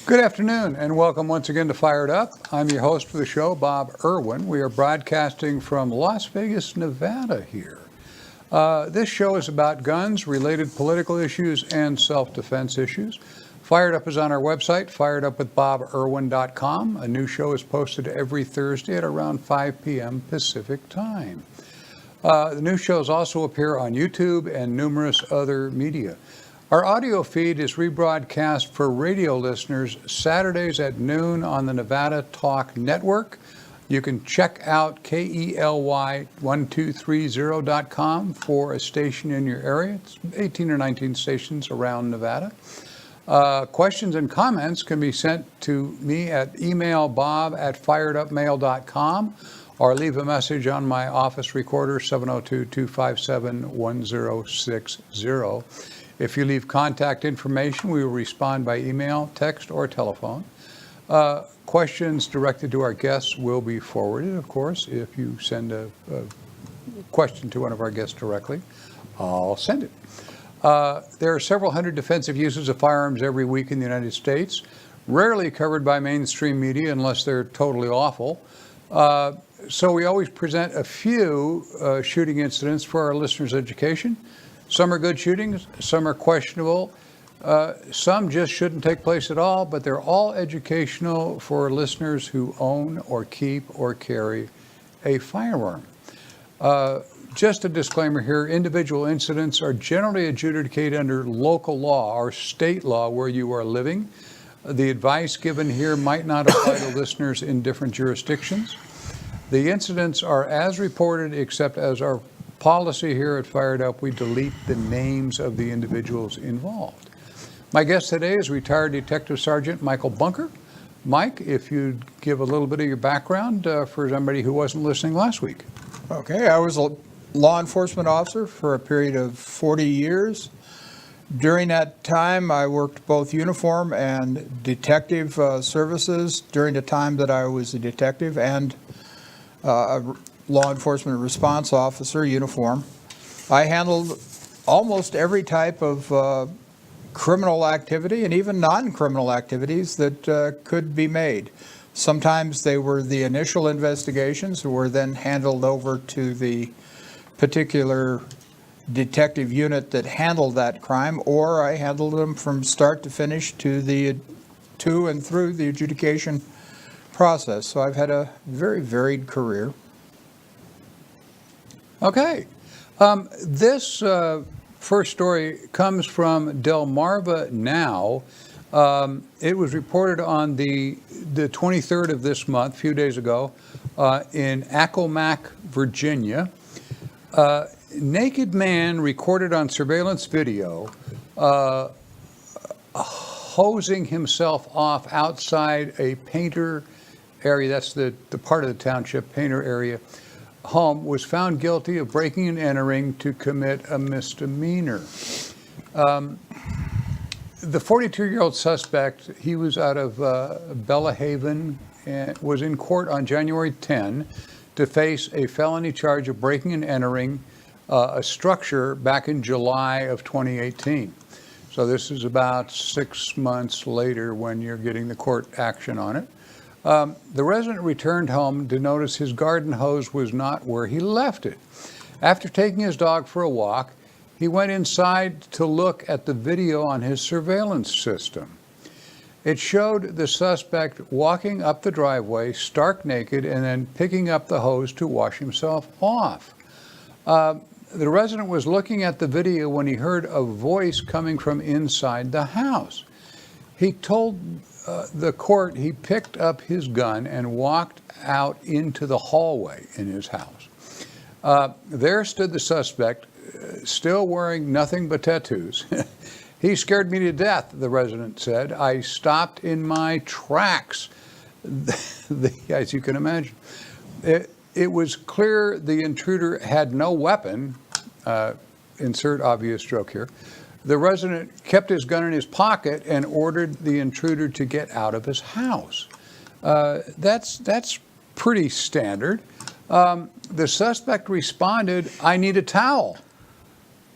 Good afternoon and welcome once again to Fired Up. I'm your host for the show, Bob Irwin. We are broadcasting from Las Vegas, Nevada here. This show is about guns, related political issues, and self-defense issues. Fired Up is on our website, firedupwithbobirwin.com. A new show is posted every Thursday at around 5 p.m. Pacific time. The new shows also appear on YouTube and numerous other media. Our audio feed is rebroadcast for radio listeners Saturdays at noon on the Nevada Talk Network. You can check out KELY1230.com for a station in your area. It's 18 or 19 stations around Nevada. Questions and comments can be sent to me at email bob@firedupmail.com or leave a message on my office recorder, 702-257-1060. If you leave contact information, we will respond by email, text, or telephone. Questions directed to our guests will be forwarded, of course. If you send a question to one of our guests directly, I'll send it. There are several hundred defensive uses of firearms every week in the United States, rarely covered by mainstream media unless they're totally awful. So we always present a few shooting incidents for our listeners' education. Some are good shootings, some are questionable, some just shouldn't take place at all, but they're all educational for listeners who own or keep or carry a firearm. Just a disclaimer here, individual incidents are generally adjudicated under local law or state law where you are living. The advice given here might not apply to listeners in different jurisdictions. The incidents are as reported, except as our policy here at Fired Up, we delete the names of the individuals involved. My guest today is retired Detective Sergeant Michael Bunker. Mike, if you'd give a little bit of your background for somebody who wasn't listening last week. Okay, I was a law enforcement officer for a period of 40 years. During that time, I worked both uniform and detective services during the time that I was a detective and a law enforcement response officer uniform. I handled almost every type of criminal activity and even non-criminal activities that could be made. Sometimes they were the initial investigations that were then handled over to the particular detective unit that handled that crime, or I handled them from start to finish to and through the adjudication process. So I've had a very varied career. Okay. This first story comes from Delmarva Now. It was reported on the 23rd of this month, a few days ago, in Accomack, Virginia. Naked man recorded on surveillance video hosing himself off outside a Painter area, that's the part of the township, Painter area, home, was found guilty of breaking and entering to commit a misdemeanor. The 42-year-old suspect, he was out of Bellahaven and was in court on January 10 to face a felony charge of breaking and entering a structure back in July of 2018. So this is about 6 months later when you're getting the court action on it. The resident returned home to notice his garden hose was not where he left it. After taking his dog for a walk, he went inside to look at the video on his surveillance system. It showed the suspect walking up the driveway, stark naked, and then picking up the hose to wash himself off. The resident was looking at the video when he heard a voice coming from inside the house. He told the court he picked up his gun and walked out into the hallway in his house. There stood the suspect, still wearing nothing but tattoos. He scared me to death, the resident said. I stopped in my tracks, as you can imagine. It was clear the intruder had no weapon, insert obvious joke here. The resident kept his gun in his pocket and ordered the intruder to get out of his house. That's pretty standard. The suspect responded, "I need a towel,"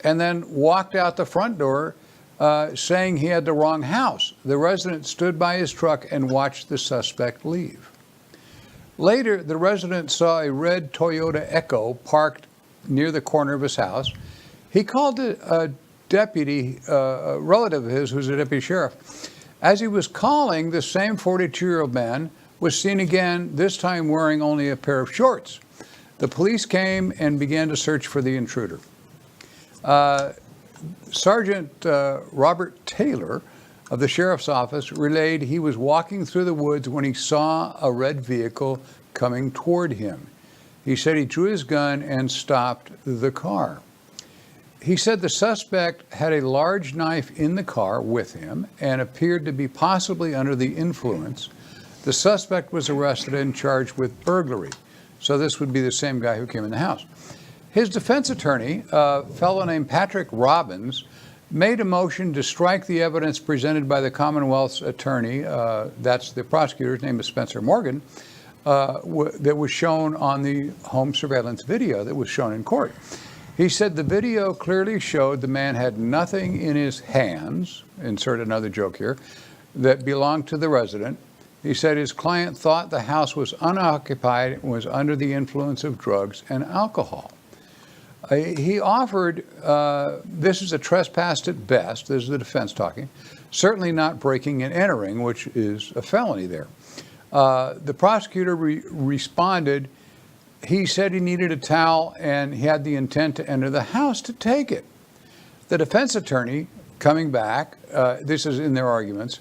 and then walked out the front door saying he had the wrong house. The resident stood by his truck and watched the suspect leave. Later, the resident saw a red Toyota Echo parked near the corner of his house. He called a deputy, a relative of his who's a deputy sheriff. As he was calling, the same 42-year-old man was seen again, this time wearing only a pair of shorts. The police came and began to search for the intruder. Sergeant Robert Taylor of the sheriff's office relayed he was walking through the woods when he saw a red vehicle coming toward him. He said he drew his gun and stopped the car. He said the suspect had a large knife in the car with him and appeared to be possibly under the influence. The suspect was arrested and charged with burglary. So this would be the same guy who came in the house. His defense attorney, a fellow named Patrick Robbins, made a motion to strike the evidence presented by the Commonwealth's attorney, that's the prosecutor's name is Spencer Morgan, that was shown on the home surveillance video that was shown in court. He said the video clearly showed the man had nothing in his hands, insert another joke here, that belonged to the resident. He said his client thought the house was unoccupied and was under the influence of drugs and alcohol. He offered, this is a trespass at best, this is the defense talking, certainly not breaking and entering, which is a felony there. The prosecutor responded, he said he needed a towel and he had the intent to enter the house to take it. The defense attorney, coming back, this is in their arguments,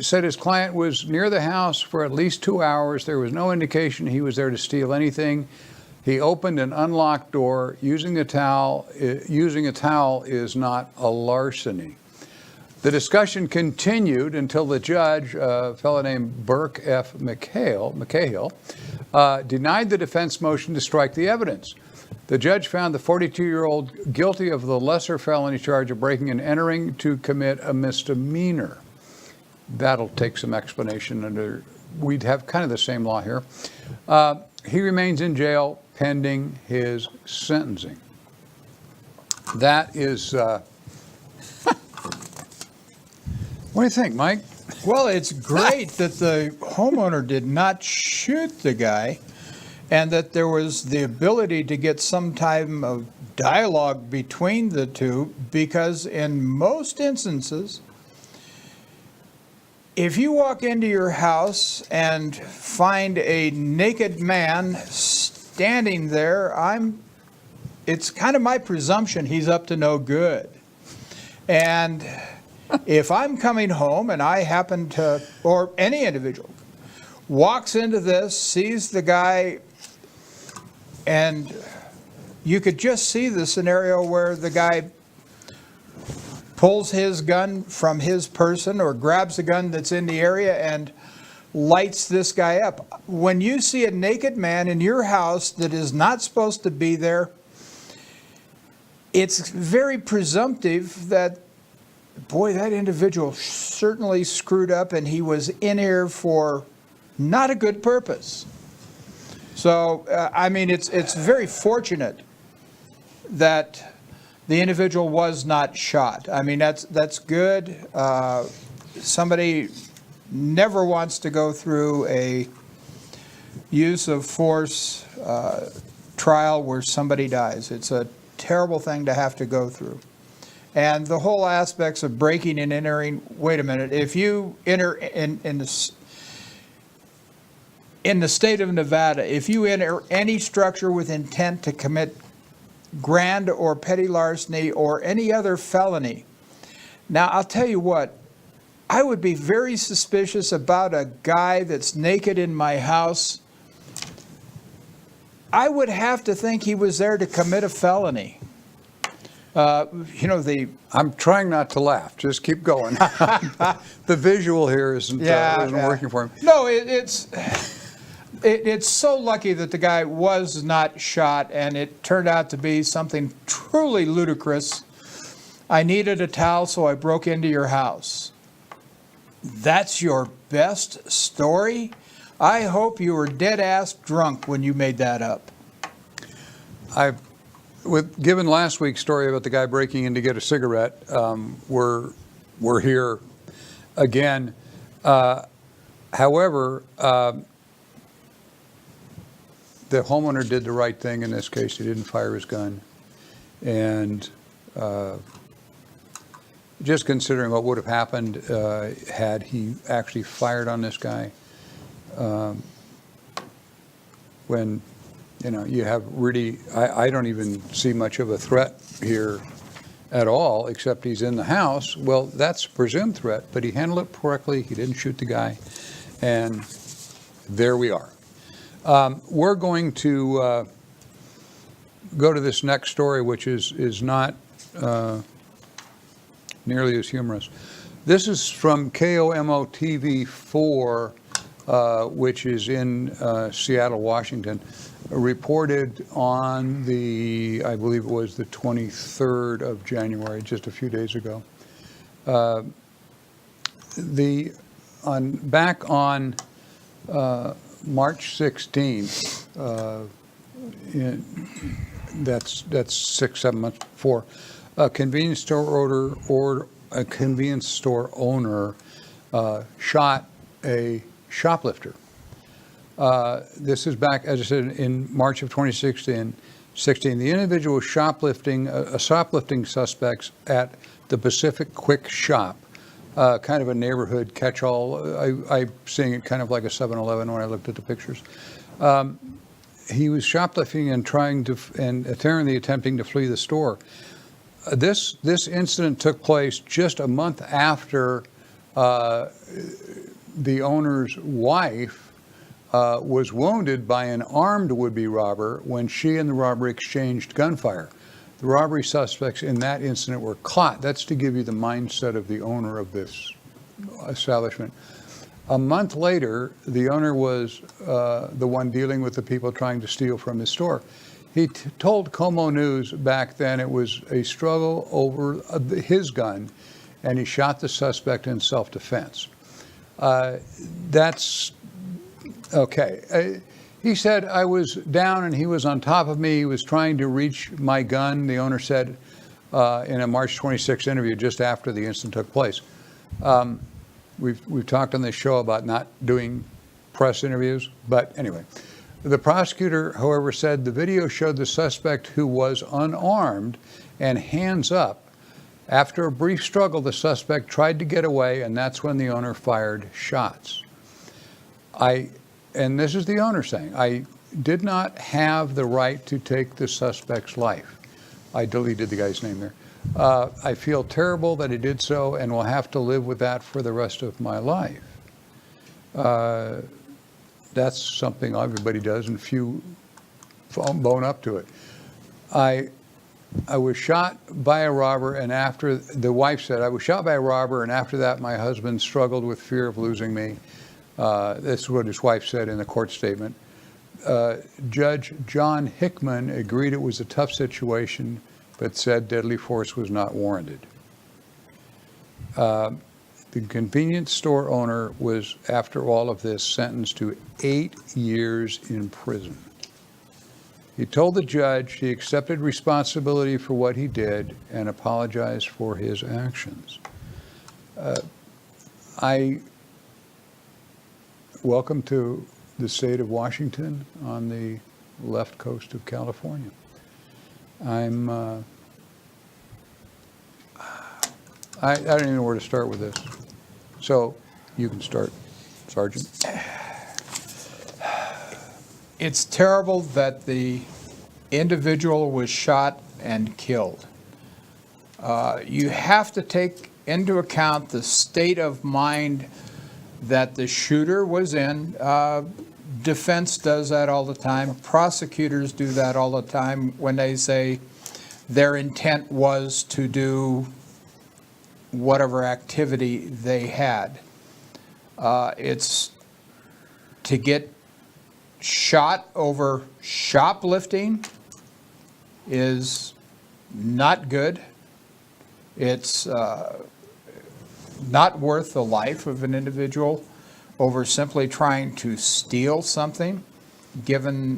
said his client was near the house for at least 2 hours. There was no indication he was there to steal anything. He opened an unlocked door using a towel. Using a towel is not a larceny. The discussion continued until the judge, a fellow named Burke F. McCahill, denied the defense motion to strike the evidence. The judge found the 42-year-old guilty of the lesser felony charge of breaking and entering to commit a misdemeanor. That'll take some explanation. We'd have kind of the same law here. He remains in jail pending his sentencing. That is, what do you think, Mike? Well, it's great that the homeowner did not shoot the guy and that there was the ability to get some type of dialogue between the two, because in most instances, if you walk into your house and find a naked man standing there, it's kind of my presumption he's up to no good. And if I'm coming home and I happen to, or any individual, walks into this, sees the guy, and you could just see the scenario where the guy pulls his gun from his person or grabs the gun that's in the area and lights this guy up. When you see a naked man in your house that is not supposed to be there, it's very presumptive that, boy, that individual certainly screwed up and he was in here for not a good purpose. So, I mean, it's very fortunate that the individual was not shot. I mean, that's good. Somebody never wants to go through a use of force trial where somebody dies. It's a terrible thing to have to go through. And the whole aspects of breaking and entering, wait a minute, if you enter in the state of Nevada, if you enter any structure with intent to commit grand or petty larceny or any other felony, now I'll tell you what, I would be very suspicious about a guy that's naked in my house. I would have to think he was there to commit a felony. I'm trying not to laugh. Just keep going. The visual here isn't working for him. No, it's so lucky that the guy was not shot, and it turned out to be something truly ludicrous. I needed a towel, so I broke into your house. That's your best story? I hope you were dead-ass drunk when you made that up. given last week's story about the guy breaking in to get a cigarette, we're here again. However, the homeowner did the right thing in this case. He didn't fire his gun. And just considering what would have happened had he actually fired on this guy, when, you know, you have really, I don't even see much of a threat here at all, except he's in the house. Well, that's a presumed threat, but he handled it correctly. He didn't shoot the guy. And there we are. We're going to go to this next story, which is not nearly as humorous. This is from KOMO TV 4, which is in Seattle, Washington, reported on the, I believe it was the 23rd of January, just a few days ago. Back on March 16th, that's 6-7 months before, a convenience store owner shot a shoplifter. This is back, as I said, in March of 2016. The individual was shoplifting, a shoplifting suspect at the Pacific Quick Shop, kind of a neighborhood catch-all. I'm seeing it kind of like a 7-Eleven when I looked at the pictures. He was shoplifting and apparently attempting to flee the store. This incident took place just a month after the owner's wife was wounded by an armed would-be robber when she and the robber exchanged gunfire. The robbery suspects in that incident were caught. That's to give you the mindset of the owner of this establishment. A month later, the owner was the one dealing with the people trying to steal from his store. He told KOMO News back then it was a struggle over his gun, and he shot the suspect in self-defense. That's okay. He said, I was down and he was on top of me. He was trying to reach my gun, the owner said in a March 26th interview just after the incident took place. We've talked on this show about not doing press interviews, but anyway. The prosecutor, however, said the video showed the suspect, who was unarmed and hands up. After a brief struggle, the suspect tried to get away, and that's when the owner fired shots. And this is the owner saying, I did not have the right to take the suspect's life. I deleted the guy's name there. I feel terrible that I did so and will have to live with that for the rest of my life. That's something everybody does, and few bone up to it. I was shot by a robber, and after, the wife said, I was shot by a robber, and after that my husband struggled with fear of losing me. This is what his wife said in the court statement. Judge John Hickman agreed it was a tough situation, but said deadly force was not warranted. The convenience store owner was, after all of this, sentenced to 8 years in prison. He told the judge he accepted responsibility for what he did and apologized for his actions. Welcome to the state of Washington on the left coast of California. I don't even know where to start with this. So you can start, Sergeant. It's terrible that the individual was shot and killed. You have to take into account the state of mind that the shooter was in. Defense does that all the time. Prosecutors do that all the time when they say their intent was to do whatever activity they had. It's to get shot over shoplifting is not good. It's not worth the life of an individual over simply trying to steal something, given,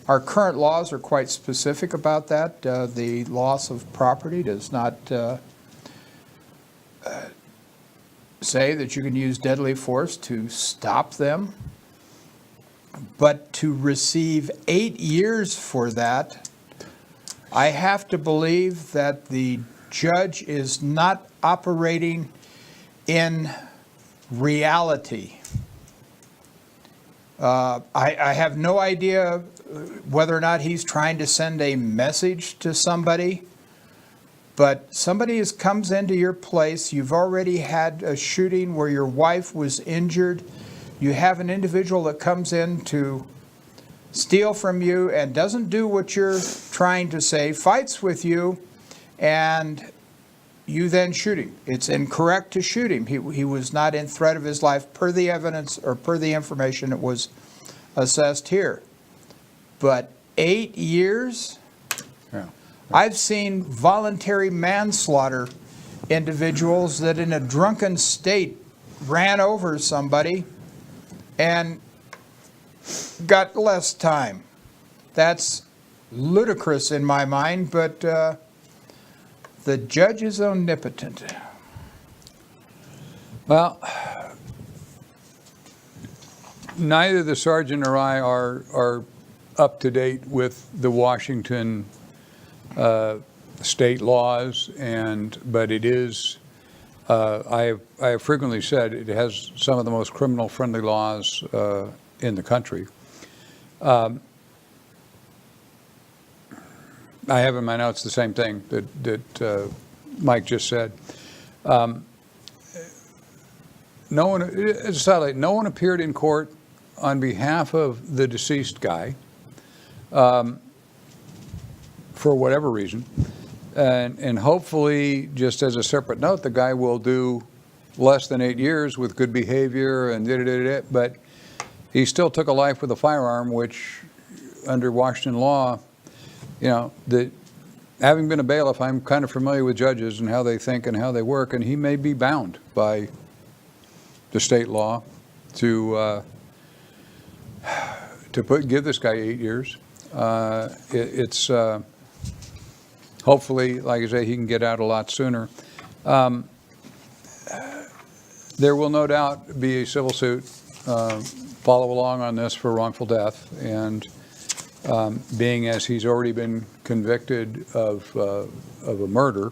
Our current laws are quite specific about that. The loss of property does not say that you can use deadly force to stop them. But to receive 8 years for that, I have to believe that the judge is not operating in reality. I have no idea whether or not he's trying to send a message to somebody, but somebody comes into your place, you've already had a shooting where your wife was injured, you have an individual that comes in to steal from you and doesn't do what you're trying to say, fights with you, and you then shoot him. It's incorrect to shoot him. He was not in threat of his life per the evidence or per the information that was assessed here. But 8 years? Yeah. I've seen voluntary manslaughter individuals that in a drunken state ran over somebody and got less time. That's ludicrous in my mind, but the judge is omnipotent. Well, neither the sergeant or I are up to date with the Washington state laws, but it is. I have frequently said it has some of the most criminal-friendly laws in the country. I have in my notes the same thing that Mike just said. No one appeared in court on behalf of the deceased guy for whatever reason. And hopefully, just as a separate note, the guy will do less than 8 years with good behavior and but he still took a life with a firearm, which under Washington law, having been a bailiff, I'm kind of familiar with judges and how they think and how they work, and he may be bound by the state law to give this guy 8 years. It's hopefully, like I say, he can get out a lot sooner. There will no doubt be a civil suit follow along on this for wrongful death, and being as he's already been convicted of a murder,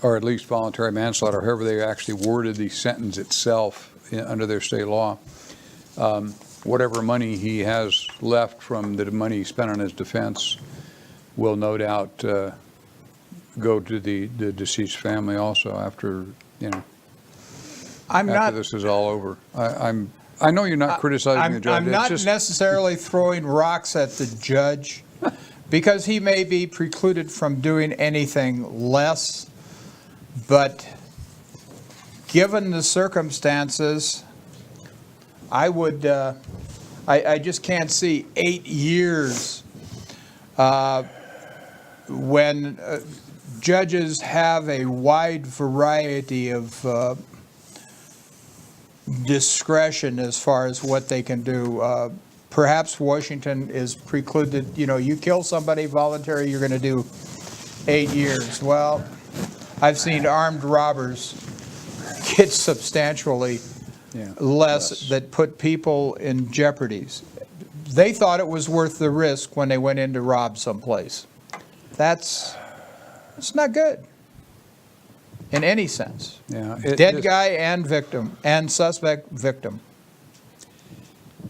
or at least voluntary manslaughter, however they actually worded the sentence itself under their state law, whatever money he has left from the money he spent on his defense will no doubt go to the deceased family also after this is all over. I know you're not criticizing the judge. I'm not necessarily throwing rocks at the judge because he may be precluded from doing anything less, but given the circumstances, I would, I just can't see 8 years when judges have a wide variety of discretion as far as what they can do. Perhaps Washington is precluded, you kill somebody voluntary, you're going to do 8 years. Well, I've seen armed robbers get substantially less that put people in jeopardies. They thought it was worth the risk when they went in to rob someplace. It's not good in any sense. Yeah, Dead guy and victim, and suspect victim.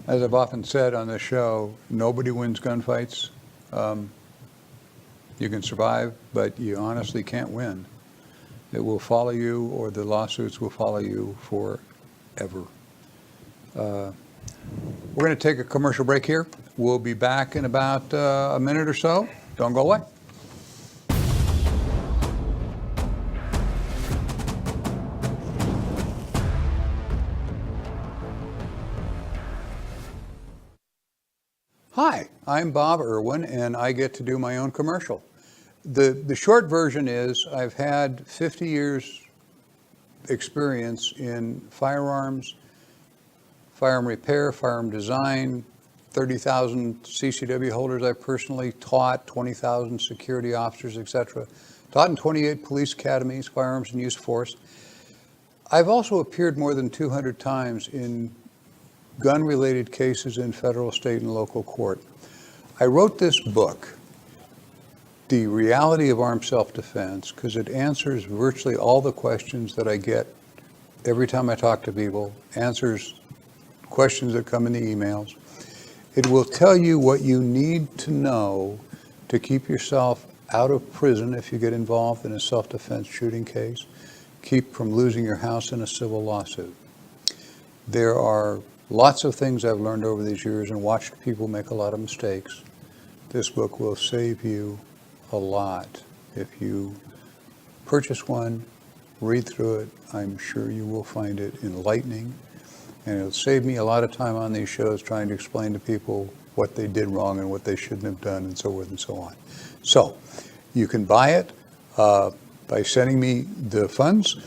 As I've often said on this show, nobody wins gunfights. You can survive, but you honestly can't win. It will follow you, or the lawsuits will follow you forever. We're going to take a commercial break here. We'll be back in about a minute or so. Don't go away. Hi, I'm Bob Irwin, and I get to do my own commercial. The short version is I've had 50 years experience in firearms, firearm repair, firearm design, 30,000 CCW holders I've personally taught, 20,000 security officers, etc. Taught in 28 police academies, firearms and use force. I've also appeared more than 200 times in gun-related cases in federal, state, and local court. I wrote this book, The Reality of Armed Self-Defense, because it answers virtually all the questions that I get every time I talk to people, answers questions that come in the emails. It will tell you what you need to know to keep yourself out of prison if you get involved in a self-defense shooting case, keep from losing your house in a civil lawsuit. There are lots of things I've learned over these years and watched people make a lot of mistakes. This book will save you a lot. If you purchase one, read through it, I'm sure you will find it enlightening, and it'll save me a lot of time on these shows trying to explain to people what they did wrong and what they shouldn't have done and so forth and so on. So you can buy it by sending me the funds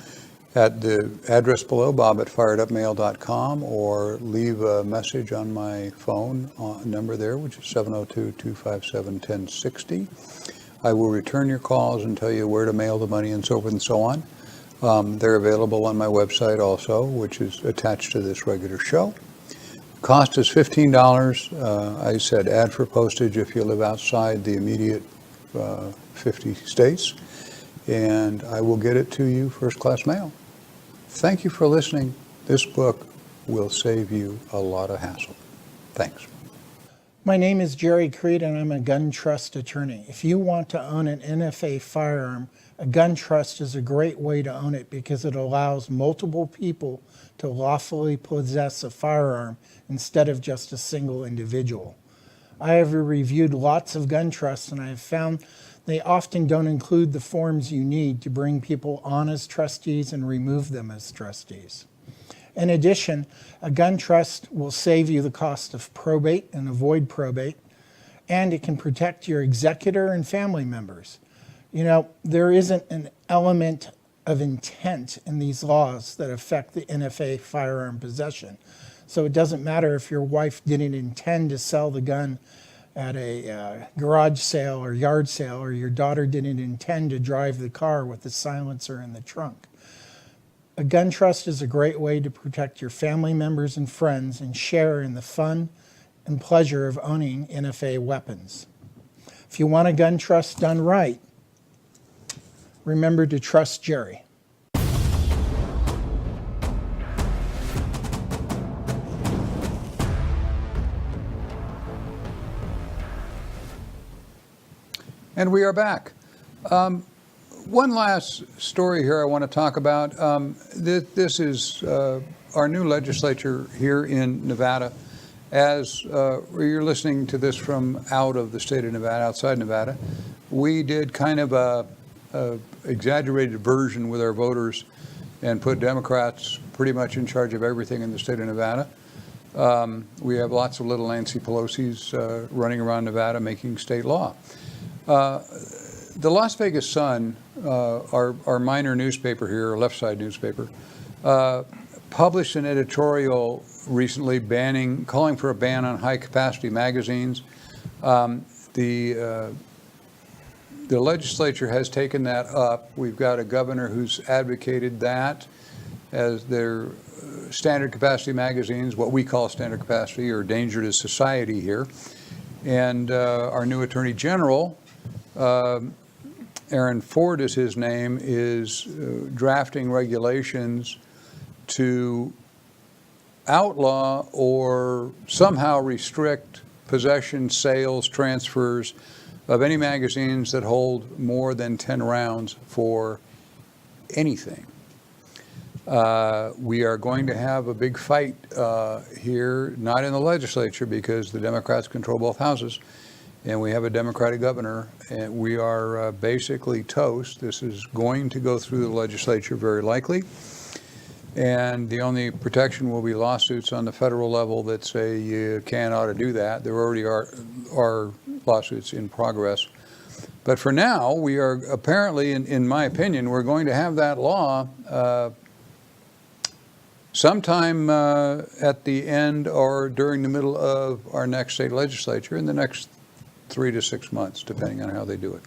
at the address below, bob@firedupmail.com, or leave a message on my phone number there, which is 702-257-1060. I will return your calls and tell you where to mail the money and so forth and so on. They're available on my website also, which is attached to this regular show. Cost is $15. I said add for postage if you live outside the immediate 50 states, and I will get it to you first class mail. Thank you for listening. This book will save you a lot of hassle. Thanks. My name is Jerry Creed, and I'm a gun trust attorney. If you want to own an NFA firearm, a gun trust is a great way to own it because it allows multiple people to lawfully possess a firearm instead of just a single individual. I have reviewed lots of gun trusts, and I have found they often don't include the forms you need to bring people on as trustees and remove them as trustees. In addition, a gun trust will save you the cost of probate and avoid probate, and it can protect your executor and family members. You know, there isn't an element of intent in these laws that affect the NFA firearm possession. So it doesn't matter if your wife didn't intend to sell the gun at a garage sale or yard sale, or your daughter didn't intend to drive the car with the silencer in the trunk. A gun trust is a great way to protect your family members and friends and share in the fun and pleasure of owning NFA weapons. If you want a gun trust done right, remember to trust Jerry. And we are back. One last story here I want to talk about. This is our new legislature here in Nevada. As you're listening to this from out of the state of Nevada, outside Nevada, we did kind of a exaggerated version with our voters and put Democrats pretty much in charge of everything in the state of Nevada. We have lots of little Nancy Pelosi's running around Nevada making state law. The Las Vegas Sun, our minor newspaper here, our left side newspaper, published an editorial recently calling for a ban on high capacity magazines. The legislature has taken that up. We've got a governor who's advocated that as their standard capacity magazines, what we call standard capacity or danger to society here. And our new Attorney General, Aaron Ford is his name, is drafting regulations to outlaw or somehow restrict possession, sales, transfers of any magazines that hold more than 10 rounds for anything. We are going to have a big fight here, not in the legislature because the Democrats control both houses, and we have a Democratic governor, and we are basically toast. This is going to go through the legislature very likely, and the only protection will be lawsuits on the federal level that say you can't ought to do that. There already are lawsuits in progress. But for now, we are apparently, in my opinion, we're going to have that law sometime at the end or during the middle of our next state legislature in the next 3 to 6 months, depending on how they do it.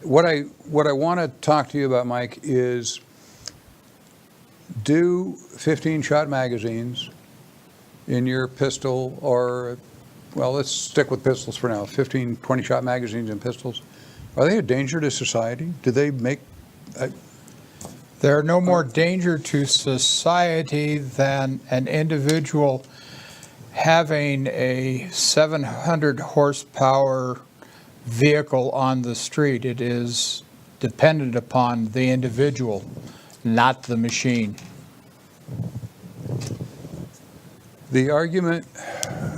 What I want to talk to you about, Mike, is do 15-shot magazines in your pistol, or, well, let's stick with pistols for now, 15, 20-shot magazines and pistols. Are they a danger to society? Do they make... They're no more danger to society than an individual having a 700 horsepower vehicle on the street. It is dependent upon the individual, not the machine. The argument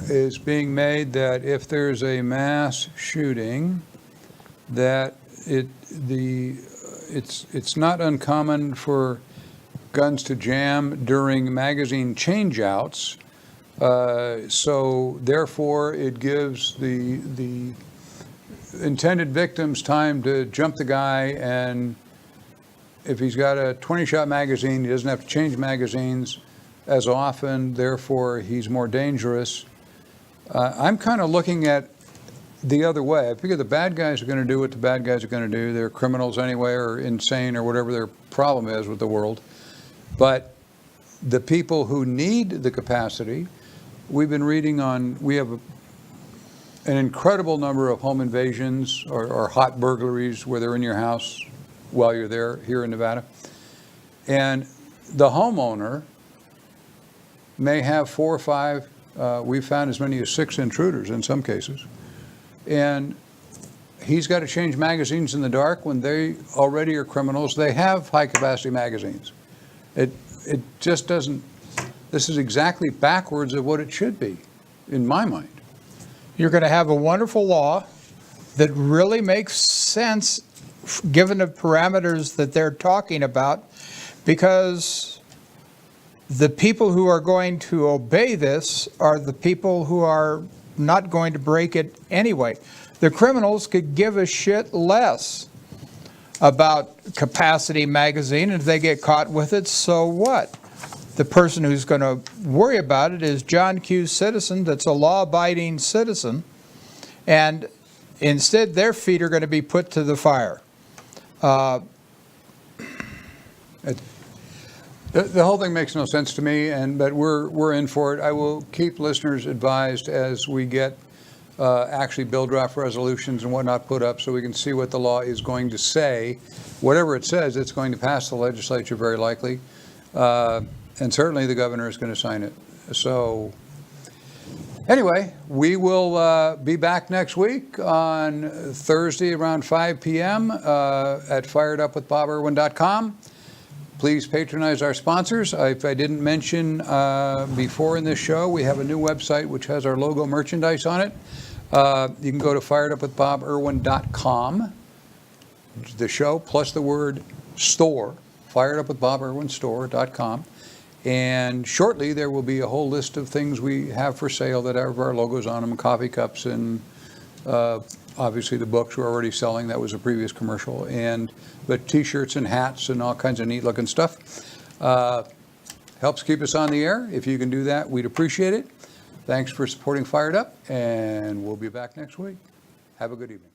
is being made that if there's a mass shooting, that it's not uncommon for guns to jam during magazine changeouts. So therefore, it gives the intended victims time to jump the guy, and if he's got a 20-shot magazine, he doesn't have to change magazines as often, therefore he's more dangerous. I'm kind of looking at the other way. I figure the bad guys are going to do what the bad guys are going to do. They're criminals anyway, or insane, or whatever their problem is with the world. But the people who need the capacity, we've been reading on, we have an incredible number of home invasions or hot burglaries where they're in your house while you're there here in Nevada. And the homeowner may have 4 or 5, we've found as many as 6 intruders in some cases. And he's got to change magazines in the dark when they already are criminals. They have high capacity magazines. It just doesn't, this is exactly backwards of what it should be, in my mind. You're going to have a wonderful law that really makes sense given the parameters that they're talking about, because the people who are going to obey this are the people who are not going to break it anyway. The criminals could give a shit less about capacity magazine, and if they get caught with it, so what? The person who's going to worry about it is John Q. Citizen, that's a law-abiding citizen, and instead their feet are going to be put to the fire. The whole thing makes no sense to me, but we're in for it. I will keep listeners advised as we get actually bill draft resolutions and whatnot put up, so we can see what the law is going to say. Whatever it says, it's going to pass the legislature very likely, and certainly the governor is going to sign it. So anyway, we will be back next week on Thursday around 5 p.m. At firedupwithboberwin.com. Please patronize our sponsors. If I didn't mention before in this show, we have a new website which has our logo merchandise on it. You can go to firedupwithboberwin.com, the show plus the word store, firedupwithboberwinstore.com. And shortly there will be a whole list of things we have for sale that have our logos on them, coffee cups, and obviously the books we're already selling. That was a previous commercial. But t-shirts and hats and all kinds of neat looking stuff. Helps keep us on the air. If you can do that, we'd appreciate it. Thanks for supporting Fired Up, and we'll be back next week. Have a good evening.